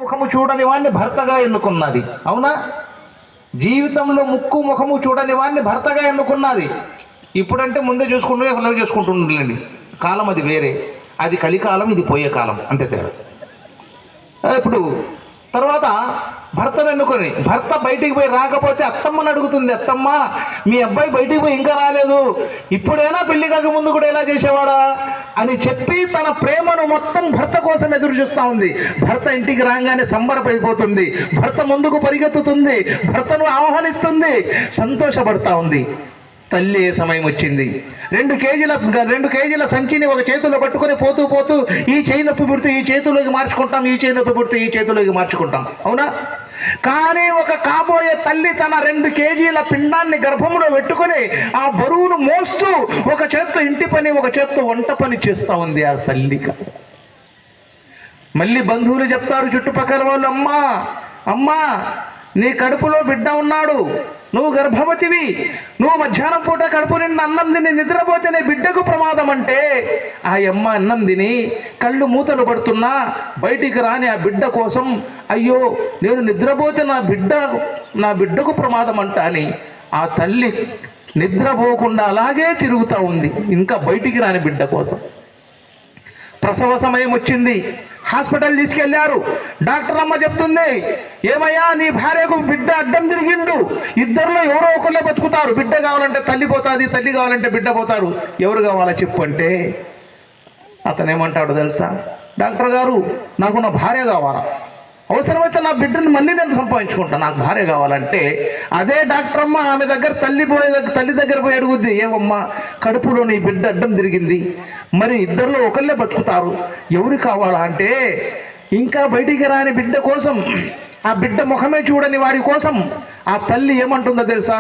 ముఖము చూడని వాడిని భర్తగా ఎన్నుకున్నది. అవునా? జీవితంలో ముక్కు ముఖము చూడని వాడిని భర్తగా ఎన్నుకున్నది. ఇప్పుడంటే ముందే చూసుకుంటుండలేండి. కాలం అది వేరే, అది కలికాలం, ఇది పోయే కాలం, అంతే తేడా. ఇప్పుడు తర్వాత భర్తను ఎన్నుకొని భర్త బయటికి పోయి రాకపోతే అత్తమ్మని అడుగుతుంది, అత్తమ్మ మీ అబ్బాయి బయటికి పోయి ఇంకా రాలేదు, ఇప్పుడైనా పెళ్లి కాక ముందు కూడా ఎలా చేసేవాడా అని చెప్పి తన ప్రేమను మొత్తం భర్త కోసం ఎదురు చూస్తూ ఉంది. భర్త ఇంటికి రాగానే సంబరపడిపోతుంది, భర్త ముందుకు పరిగెత్తుతుంది, భర్తను ఆహ్వానిస్తుంది, సంతోషపడతా ఉంది. తల్లి ఏ సమయం వచ్చింది, 2 కేజీల సంచిని ఒక చేతిలో పట్టుకొని పోతూ ఈ చేయి నొప్పి పుడితే ఈ చేతిలోకి మార్చుకుంటాం, ఈ చేయి నొప్పి పుడితే ఈ చేతిలోకి మార్చుకుంటాం. అవునా? కానీ ఒక కాబోయే తల్లి తన 2 కేజీల పిండాన్ని గర్భంలో పెట్టుకొని ఆ బరువును మోస్తూ ఒక చేత్తో ఇంటి పని, ఒక చేత్తో వంట పని చేస్తూ ఉంది ఆ తల్లి. మళ్ళీ బంధువులు చెప్తారు, చుట్టుపక్కల వాళ్ళు, అమ్మా నీ కడుపులో బిడ్డ ఉన్నాడు, నువ్వు గర్భవతివి, నువ్వు మధ్యాహ్నం పూట కడుపు నిండి అన్నం తిని నిద్రపోతేనే బిడ్డకు ప్రమాదం అంటే ఆ అమ్మ అన్నం తిని కళ్ళు మూతలు పడుతున్నా బయటికి రాని ఆ బిడ్డ కోసం, అయ్యో నేను నిద్రపోతే నా బిడ్డకు ప్రమాదం అంట అని ఆ తల్లి నిద్రపోకుండా అలాగే తిరుగుతూ ఉంది, ఇంకా బయటికి రాని బిడ్డ కోసం. ప్రసవ సమయం వచ్చింది, హాస్పిటల్ తీసుకెళ్లారు. డాక్టర్ అమ్మ చెప్తుంది, ఏమయ్యా నీ భార్యకు బిడ్డ అడ్డం తిరిగిండు, ఇద్దరిలో ఎవరో ఒకళ్ళే బతుకుతారు, బిడ్డ కావాలంటే తల్లి పోతుంది, తల్లి కావాలంటే బిడ్డ పోతారు, ఎవరు కావాలో చెప్పు అంటే అతను ఏమంటాడు తెలుసా, డాక్టర్ గారు నాకు నా భార్య కావాలా, అవసరమైతే నా బిడ్డను మళ్ళీ నేను సంపాదించుకుంటాను, నాకు భార్య కావాలంటే అదే డాక్టర్ అమ్మ ఆమె దగ్గర తల్లి దగ్గర పోయి అడుగుద్ది, ఏమమ్మా కడుపులో నీ బిడ్డ అడ్డం తిరిగింది, మరి ఇద్దరిలో ఒకళ్ళే బతుకుతారు, ఎవరు కావాలా అంటే ఇంకా బయటికి రాని బిడ్డ కోసం, ఆ బిడ్డ ముఖమే చూడని వాడి కోసం ఆ తల్లి ఏమంటుందో తెలుసా,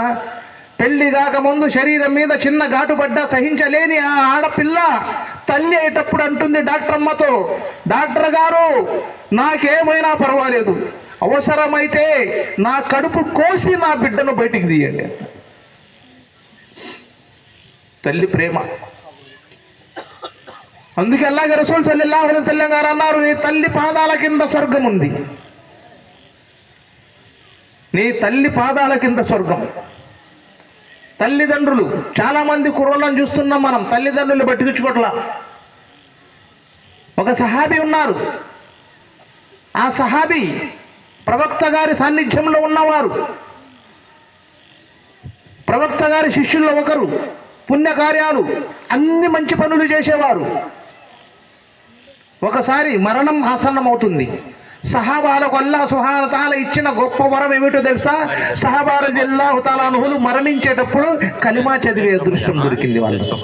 పెళ్లి కాకముందు శరీరం మీద చిన్న ఘాటు పడ్డా సహించలేని ఆ ఆడపిల్ల తల్లి అయ్యేటప్పుడు అంటుంది డాక్టర్ అమ్మతో, డాక్టర్ గారు నాకేమైనా పర్వాలేదు, అవసరమైతే నా కడుపు కోసి నా బిడ్డను బయటికి తీయండి. తల్లి ప్రేమ. అందుకే అల్లాహ్ రసూల్ సల్లల్లాహు అలైహి వసల్లం గారు అన్నారు, నీ తల్లి పాదాల కింద స్వర్గం ఉంది, నీ తల్లి పాదాల కింద స్వర్గం. తల్లిదండ్రులు, చాలా మంది కుర్రోళ్ళని చూస్తున్నాం మనం, తల్లిదండ్రులు పట్టించుకోవట్లా. ఒక సహాబీ ఉన్నారు, ఆ సహాబీ ప్రవక్త గారి సాన్నిధ్యంలో ఉన్నవారు, ప్రవక్త గారి శిష్యుల్లో ఒకరు, పుణ్యకార్యాలు అన్ని మంచి పనులు చేసేవారు. ఒకసారి మరణం ఆసన్నమవుతుంది. సహాబాలకు అల్లాహ్ సుబ్హానహు వ తఆలా ఇచ్చిన గొప్ప వరం ఏమిటో తెలుసా, సహాబా రలియల్లాహు తఆలా అన్హులు మరణించేటప్పుడు కలిమా చదివే అదృష్టం దొరికింది వాళ్ళకు.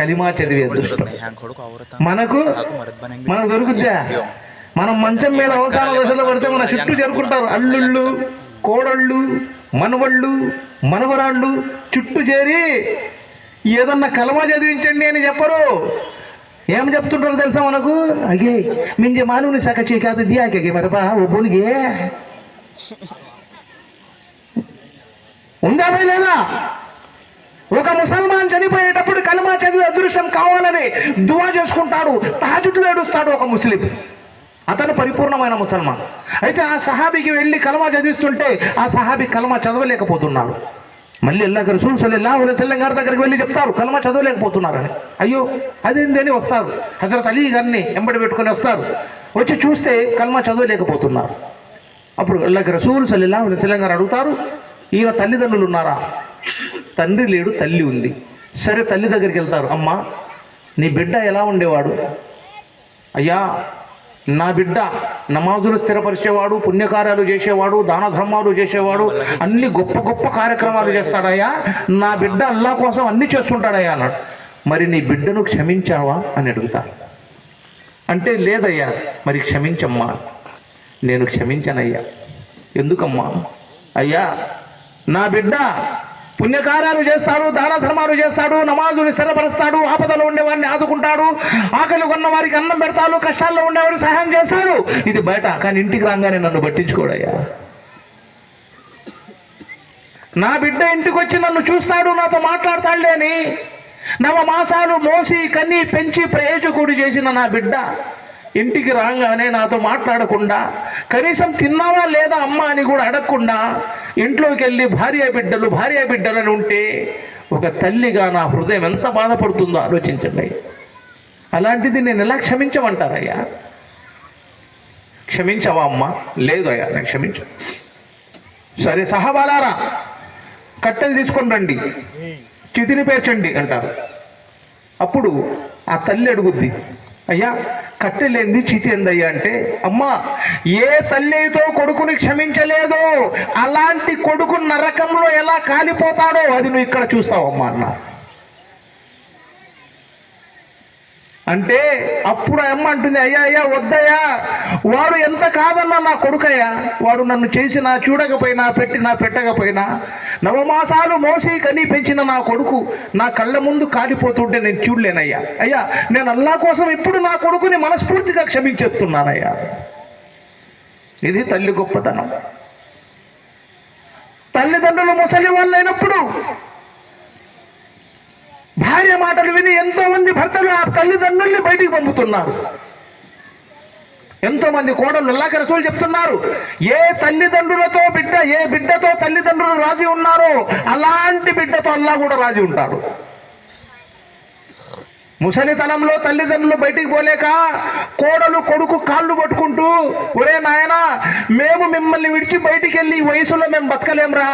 కలిమా చదివే అదృష్టం మనకు దొరుకుద్దా? మనం మంచం మీద అవసాన దశలో పడితే మన చుట్టూ చేరుకుంటారు అల్లుళ్ళు, కోడళ్ళు, మనవళ్ళు, మనవరాళ్ళు చుట్టూ చేరి ఏదన్నా కలమా చదివించండి అని చెప్పరు. ఏం చెప్తుంటారు తెలుసా మనకు, అగే మింజే మానవుని సక చీకాత దియాకే మరపా ఓ బోలిగే ఉందా లేదా? ఒక ముసల్మాన్ చనిపోయేటప్పుడు కలమా చదివే అదృష్టం కావాలని దువా చేసుకుంటాడు, తహజ్జుద్ ఏడుస్తాడు ఒక ముస్లిం, అతను పరిపూర్ణమైన ముసల్మాన్. అయితే ఆ సహాబీకి వెళ్ళి కలమా చదివిస్తుంటే ఆ సహాబీ కలమా చదవలేకపోతున్నాడు. మళ్ళీ అల్లాహ్ రసూల్ సల్లల్లాహు అలైహి వసల్లం గారి దగ్గరికి వెళ్ళి చెప్తారు, కలమా చదవలేకపోతున్నారని. అయ్యో అదేందని వస్తారు, హజరత్ అలీ గారిని ఎంబడి పెట్టుకొని వస్తారు, వచ్చి చూస్తే కలమా చదవలేకపోతున్నారు. అప్పుడు అల్లాహ్ రసూల్ సల్లల్లాహు అలైహి వసల్లం గారు అడుగుతారు, ఈయన తల్లిదండ్రులు ఉన్నారా? తండ్రి లేడు, తల్లి ఉంది. సరే తల్లి దగ్గరికి వెళ్తారు, అమ్మా నీ బిడ్డ ఎలా ఉండేవాడు? అయ్యా నా బిడ్డ నమాజులు స్థిరపరిచేవాడు, పుణ్యకార్యాలు చేసేవాడు, దాన ధర్మాలు చేసేవాడు, అన్ని గొప్ప గొప్ప కార్యక్రమాలు చేస్తాడయ్యా, నా బిడ్డ అల్లాహ్ కోసం అన్ని చేస్తుంటాడయ్యా అన్నాడు. మరి నీ బిడ్డను క్షమించావా అని అడుగుతా. అంటే లేదయ్యా. మరి క్షమించమ్మా. నేను క్షమించనయ్యా. ఎందుకమ్మా? అయ్యా నా బిడ్డ పుణ్యకార్యాలు చేస్తాడు, దాన ధర్మాలు చేస్తాడు, నమాజులు స్థిరపరుస్తాడు, ఆపదలో ఉండేవాడిని ఆదుకుంటాడు, ఆకలి కొన్న వారికి అన్నం పెడతాడు, కష్టాల్లో ఉండేవాడికి సహాయం చేస్తాడు, ఇది బయట. కానీ ఇంటికి రాగానే నన్ను పట్టించుకోడయ్యా. నా బిడ్డ ఇంటికి వచ్చి నన్ను చూస్తాడు, నాతో మాట్లాడతాడులే అని 9 మాసాలు మోసి కన్ని పెంచి ప్రయోజకుడు చేసిన నా బిడ్డ ఇంటికి రాగానే నాతో మాట్లాడకుండా, కనీసం తిన్నావా లేదా అమ్మ అని కూడా అడగకుండా ఇంట్లోకి వెళ్ళి భార్య బిడ్డలు అని ఉంటే ఒక తల్లిగా నా హృదయం ఎంత బాధపడుతుందో ఆలోచించండి. అలాంటిది నేను ఎలా క్షమించమంటారయ్యా? క్షమించవా అమ్మ? లేదు అయ్యా, నేను క్షమించు. సరే సహబాలారా, కట్టెలు తీసుకొని రండి, చితిని పేర్చండి అంటారు. అప్పుడు ఆ తల్లి అడుగుద్ది, అయ్యా కట్టెలేంది చితి ఏందయ్యా అంటే, అమ్మా ఏ తల్లితో కొడుకుని క్షమించలేదో అలాంటి కొడుకు నరకంలో ఎలా కాలిపోతాడో అది నువ్వు ఇక్కడ చూస్తావమ్మా అన్న. అంటే అప్పుడు అమ్మ అంటుంది, అయ్యా వద్దయ్యా, వాడు ఎంత కాదన్నా నా కొడుకయ్యా, వాడు నన్ను చేసినా చూడకపోయినా పెట్టకపోయినా నవమాసాలు మోసి కని పెంచిన నా కొడుకు నా కళ్ళ ముందు కాలిపోతుంటే నేను చూడలేనయ్యా. అయ్యా నేను అల్లా కోసం ఇప్పుడు నా కొడుకుని మనస్ఫూర్తిగా క్షమించేస్తున్నానయ్యా. ఇది తల్లి గొప్పతనం. తల్లిదండ్రులు ముసలి వాళ్ళు అయినప్పుడు భార్య మాటలు విని ఎంతో మంది భర్తలు ఆ తల్లిదండ్రుల్ని బయటికి పంపుతున్నారు. ఎంతో మంది కోడళ్ళు అల్లాహ్ రసూల్ చెప్తున్నారు, ఏ తల్లిదండ్రులతో ఏ బిడ్డతో తల్లిదండ్రులు రాజీ ఉన్నారో అలాంటి బిడ్డతో అల్లాహ్ కూడా రాజీ ఉంటాడు. ముసలితనంలో తల్లిదండ్రులు బయటికి పోలేక కోడలు కొడుకు కాళ్ళు పట్టుకుంటూ, ఒరే నాయనా మేము మిమ్మల్ని విడిచి బయటికి వెళ్ళి ఈ వయసులో మేము బతకలేమురా,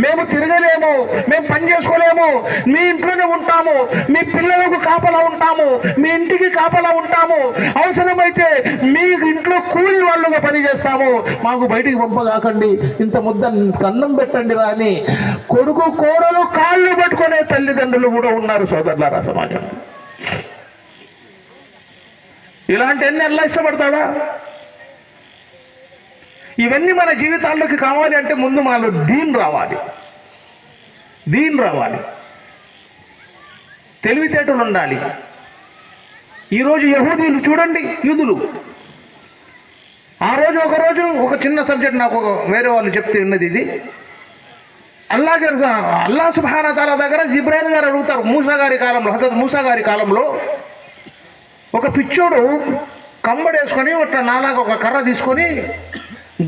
మేము తిరగలేము, మేము పని చేసుకోలేము, మీ ఇంట్లోనే ఉంటాము, మీ పిల్లలకు కాపలా ఉంటాము, మీ ఇంటికి కాపలా ఉంటాము, అవసరమైతే మీ ఇంట్లో కూలి వాళ్ళుగా పని చేస్తాము, మాకు బయటికి పంపగాకండి, ఇంత ముద్ద అన్నం పెట్టండి రా అని కొడుకు కోడలు కాళ్ళు పట్టుకునే తల్లిదండ్రులు కూడా ఉన్నారు సోదరులారా సమాజం. ఇలాంటి అన్ని అల్లా ఇష్టపడతాడా? ఇవన్నీ మన జీవితాల్లోకి కావాలి అంటే ముందు మాలో దీన్ రావాలి, తెలివితేటలు ఉండాలి. ఈరోజు యహూదీలు చూడండి, యూదులు ఆ రోజు ఒకరోజు ఒక చిన్న సబ్జెక్ట్ నాకు వేరే వాళ్ళు చెప్తే ఉన్నది ఇది. అల్లాహ్ సుబ్హానహు వ తఆలా దగ్గర జిబ్రాయిల్ గారు అడుగుతారు, హజరత్ మూసా గారి కాలంలో ఒక పిచ్చోడు కంబడేసుకొని ఒక నాలాగా ఒక కర్ర తీసుకొని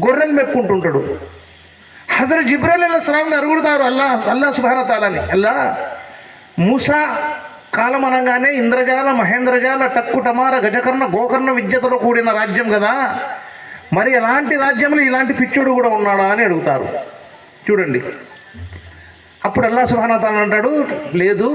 గొర్రెలు మెప్పుకుంటుంటాడు. హజరత్ జిబ్రాయిల్ అలైహిస్సలాం అడుగుతారు అల్లాహ్ సుబ్హానహు వ తఆలాని, అల్లా మూసా కాలం అనగానే ఇంద్రజాల మహేంద్రజాల టక్కుటమార గజకర్ణ గోకర్ణ విద్యతలో కూడిన రాజ్యం కదా, మరి ఎలాంటి రాజ్యంలో ఇలాంటి పిచ్చోడు కూడా ఉన్నాడా అని అడుగుతారు. చూడండి, అప్పుడు అల్లాహ్ సుబ్హానహు వ తఆలా అంటాడు, లేదు